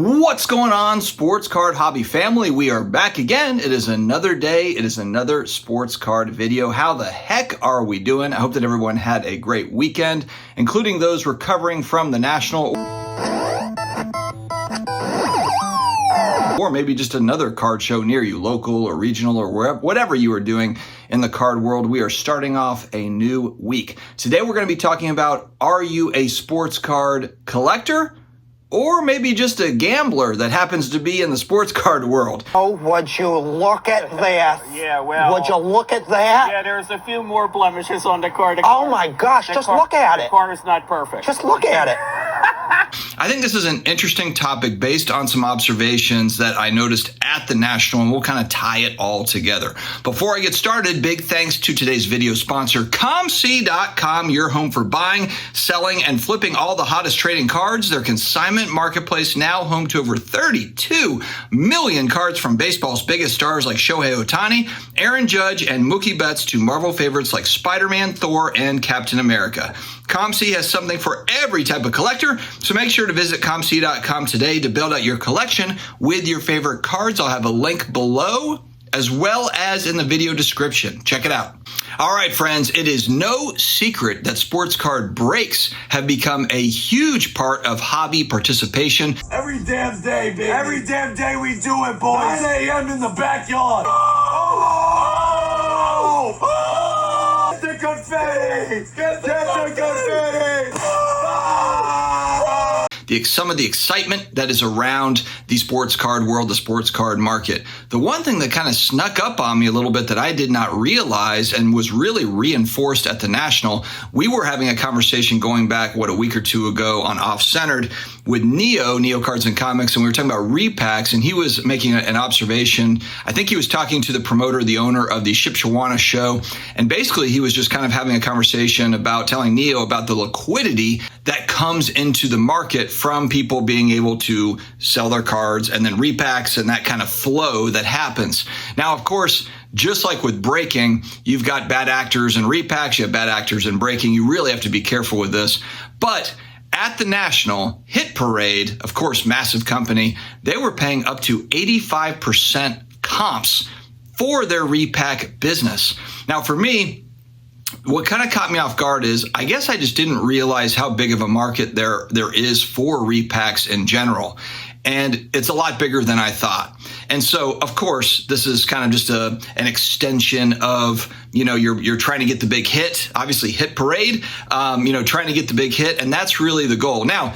What's going on, sports card hobby family? We are back again. It is another day. It is another sports card video. How the heck are we doing? I hope that everyone had a great weekend, including those recovering from the National or maybe just another card show near you, local or regional or wherever, whatever you are doing in the card world. We are starting off a new week. Today we're going to be talking about, are you a sports card collector? Or maybe just a gambler that happens to be in the sports card world. Oh, would you look at that? Yeah, well... Would you look at that? Yeah, there's a few more blemishes on the card. Oh my gosh, just look at it. The card is not perfect. Just look at it. I think this is an interesting topic based on some observations that I noticed at the National, and we'll kind of tie it all together. Before I get started, big thanks to today's video sponsor, COMC.com, your home for buying, selling, and flipping all the hottest trading cards. Their consignment marketplace now home to over 32 million cards from baseball's biggest stars like Shohei Ohtani, Aaron Judge, and Mookie Betts to Marvel favorites like Spider-Man, Thor, and Captain America. COMC has something for every type of collector, so make sure to visit COMC.com today to build out your collection with your favorite cards. I'll have a link below as well as in the video description. Check it out. All right, friends, it is no secret that sports card breaks have become a huge part of hobby participation. Every damn day, baby. Every damn day we do it, boys. 9 a.m. in the backyard. Oh! Oh! Get the confetti! Get the confetti! Some of the excitement that is around the sports card world, the sports card market. The one thing that kind of snuck up on me a little bit that I did not realize and was really reinforced at the National, we were having a conversation going back, a week or two ago on Off-Centered with Neo Cards and Comics, and we were talking about repacks, and he was making an observation. I think he was talking to the promoter, the owner of the Shipshawana show, and basically he was just kind of having a conversation about telling Neo about the liquidity that comes into the market from people being able to sell their cards and then repacks and that kind of flow that happens. Now, of course, just like with breaking, you've got bad actors and repacks, you have bad actors in breaking. You really have to be careful with this. But at the National, Hit Parade, of course, massive company, they were paying up to 85% comps for their repack business. Now, for me, what kind of caught me off guard is I guess I just didn't realize how big of a market there is for repacks in general. And it's a lot bigger than I thought. And so, of course, this is kind of just an extension of, you're trying to get the big hit, obviously Hit Parade, trying to get the big hit. And that's really the goal. Now,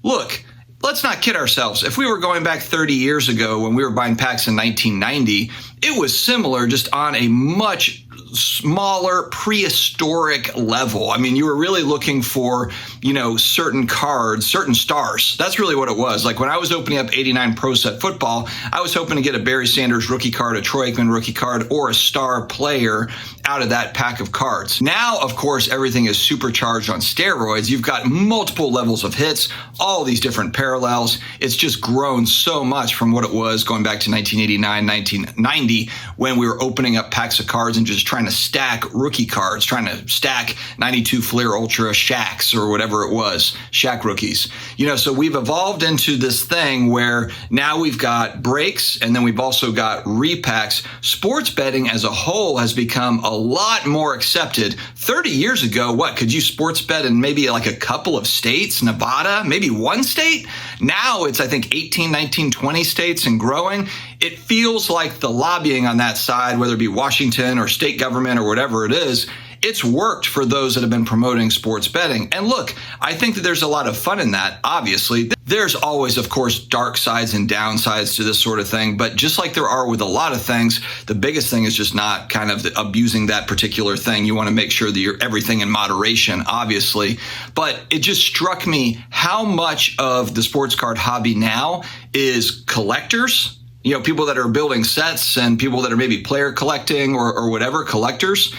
look, let's not kid ourselves. If we were going back 30 years ago when we were buying packs in 1990, it was similar, just on a much smaller prehistoric level. I mean, you were really looking for, certain cards, certain stars. That's really what it was. Like when I was opening up 89 Pro Set Football, I was hoping to get a Barry Sanders rookie card, a Troy Aikman rookie card, or a star player out of that pack of cards. Now, of course, everything is supercharged on steroids. You've got multiple levels of hits, all these different parallels. It's just grown so much from what it was going back to 1989, 1990, when we were opening up packs of cards and just trying to stack rookie cards, trying to stack 92 Fleer Ultra Shaqs or whatever it was, Shaq rookies. So we've evolved into this thing where now we've got breaks and then we've also got repacks. Sports betting as a whole has become a lot more accepted. 30 years ago, could you sports bet in maybe like a couple of states, Nevada, maybe one state? Now it's, I think, 18, 19, 20 states and growing. It feels like the lobbying on that side, whether it be Washington or state government or whatever it is, it's worked for those that have been promoting sports betting. And look, I think that there's a lot of fun in that, obviously. There's always, of course, dark sides and downsides to this sort of thing. But just like there are with a lot of things, the biggest thing is just not kind of abusing that particular thing. You want to make sure that you're everything in moderation, obviously. But it just struck me how much of the sports card hobby now is collectors, people that are building sets and people that are maybe player collecting or whatever, collectors.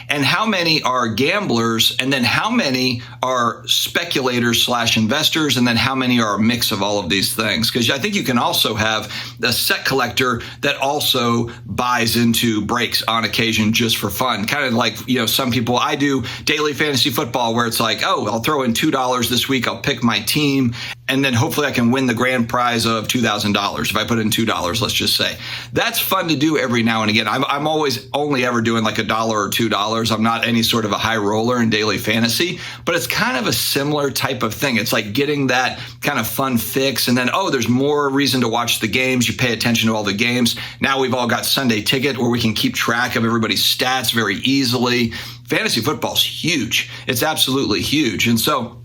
And how many are gamblers, and then how many are speculators / investors, and then how many are a mix of all of these things? Because I think you can also have a set collector that also buys into breaks on occasion just for fun. Kind of like, some people, I do daily fantasy football where it's like, oh, I'll throw in $2 this week, I'll pick my team. and then hopefully I can win the grand prize of $2,000 if I put in $2, let's just say. That's fun to do every now and again. I'm always only ever doing like $1 or $2. I'm not any sort of a high roller in daily fantasy, but it's kind of a similar type of thing. It's like getting that kind of fun fix, and then, oh, there's more reason to watch the games. You pay attention to all the games. Now we've all got Sunday Ticket where we can keep track of everybody's stats very easily. Fantasy football's huge. It's absolutely huge. And so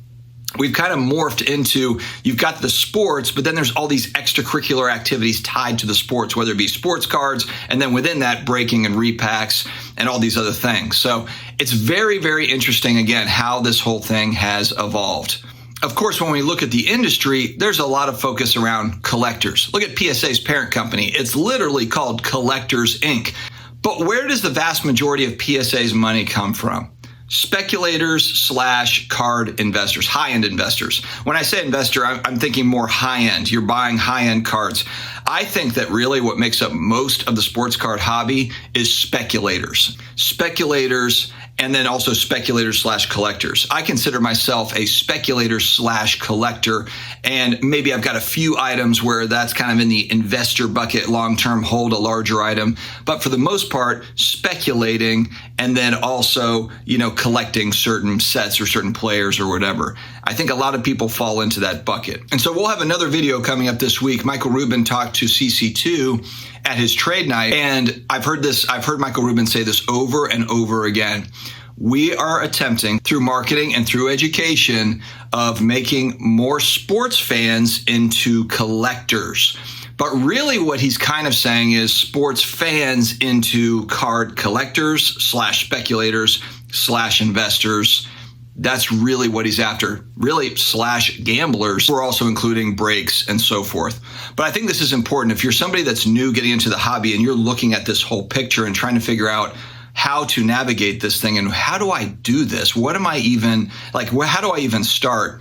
we've kind of morphed into, you've got the sports, but then there's all these extracurricular activities tied to the sports, whether it be sports cards, and then within that, breaking and repacks and all these other things. So it's very, very interesting, again, how this whole thing has evolved. Of course, when we look at the industry, there's a lot of focus around collectors. Look at PSA's parent company. It's literally called Collectors Inc. But where does the vast majority of PSA's money come from? Speculators / card investors, high-end investors. When I say investor, I'm thinking more high-end. You're buying high-end cards. I think that really what makes up most of the sports card hobby is speculators. Speculators, and then also speculators / collectors. I consider myself a speculator / collector, and maybe I've got a few items where that's kind of in the investor bucket, long-term hold a larger item. But for the most part, speculating, and then also, collecting certain sets or certain players or whatever. I think a lot of people fall into that bucket. And so we'll have another video coming up this week. Michael Rubin talked to CC2 at his trade night, and I've heard Michael Rubin say this over and over again. We are attempting through marketing and through education of making more sports fans into collectors. But really what he's kind of saying is sports fans into card collectors / speculators / investors. That's really what he's after, really / gamblers. We're also including breaks and so forth. But I think this is important. If you're somebody that's new getting into the hobby and you're looking at this whole picture and trying to figure out how to navigate this thing and how do I do this? What am I even, how do I even start?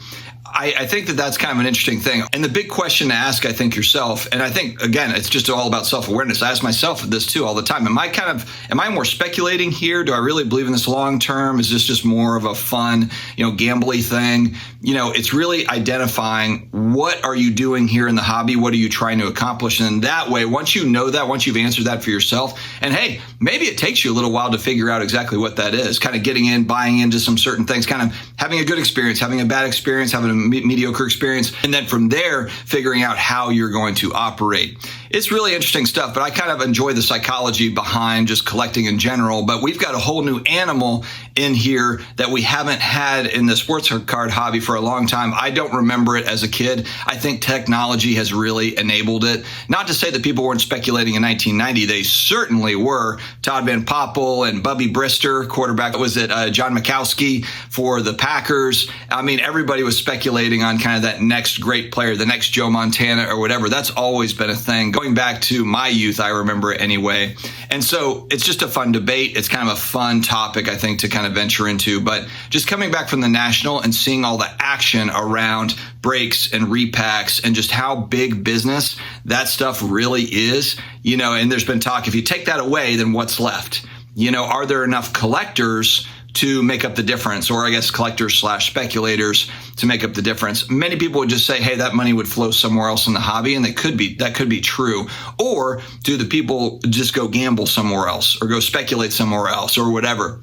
I think that that's kind of an interesting thing. And the big question to ask, I think, yourself, and I think, again, it's just all about self-awareness. I ask myself this too all the time. Am I more speculating here? Do I really believe in this long term? Is this just more of a fun, gambly thing? It's really identifying what are you doing here in the hobby? What are you trying to accomplish? And that way, once you know that, once you've answered that for yourself, and hey, maybe it takes you a little while to figure out exactly what that is, kind of getting in, buying into some certain things, kind of having a good experience, having a bad experience, having a mediocre experience, and then from there, figuring out how you're going to operate. It's really interesting stuff, but I kind of enjoy the psychology behind just collecting in general. But we've got a whole new animal in here that we haven't had in the sports card hobby for a long time. I don't remember it as a kid. I think technology has really enabled it. Not to say that people weren't speculating in 1990. They certainly were. Todd Van Poppel and Bubby Brister, quarterback, was it John Mikowski for the Packers? I mean, everybody was speculating on kind of that next great player, the next Joe Montana or whatever. That's always been a thing. Going back to my youth, I remember it anyway. And so it's just a fun debate. It's kind of a fun topic, I think, to kind of venture into. But just coming back from the National and seeing all the action around breaks and repacks and just how big business that stuff really is, and there's been talk, if you take that away, then what's left? Are there enough collectors to make up the difference, or I guess collectors / speculators to make up the difference? Many people would just say, hey, that money would flow somewhere else in the hobby, and that could be true. Or do the people just go gamble somewhere else or go speculate somewhere else or whatever?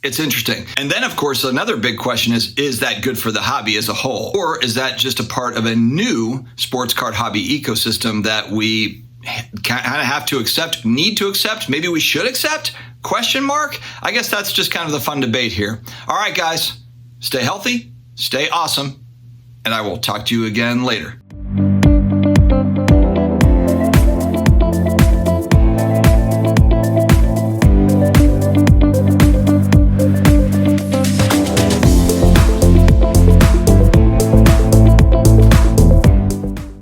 It's interesting. And then, of course, another big question is that good for the hobby as a whole? Or is that just a part of a new sports card hobby ecosystem that we kind of have to accept, need to accept, maybe we should accept? Question mark? I guess that's just kind of the fun debate here. All right, guys, stay healthy, stay awesome, and I will talk to you again later.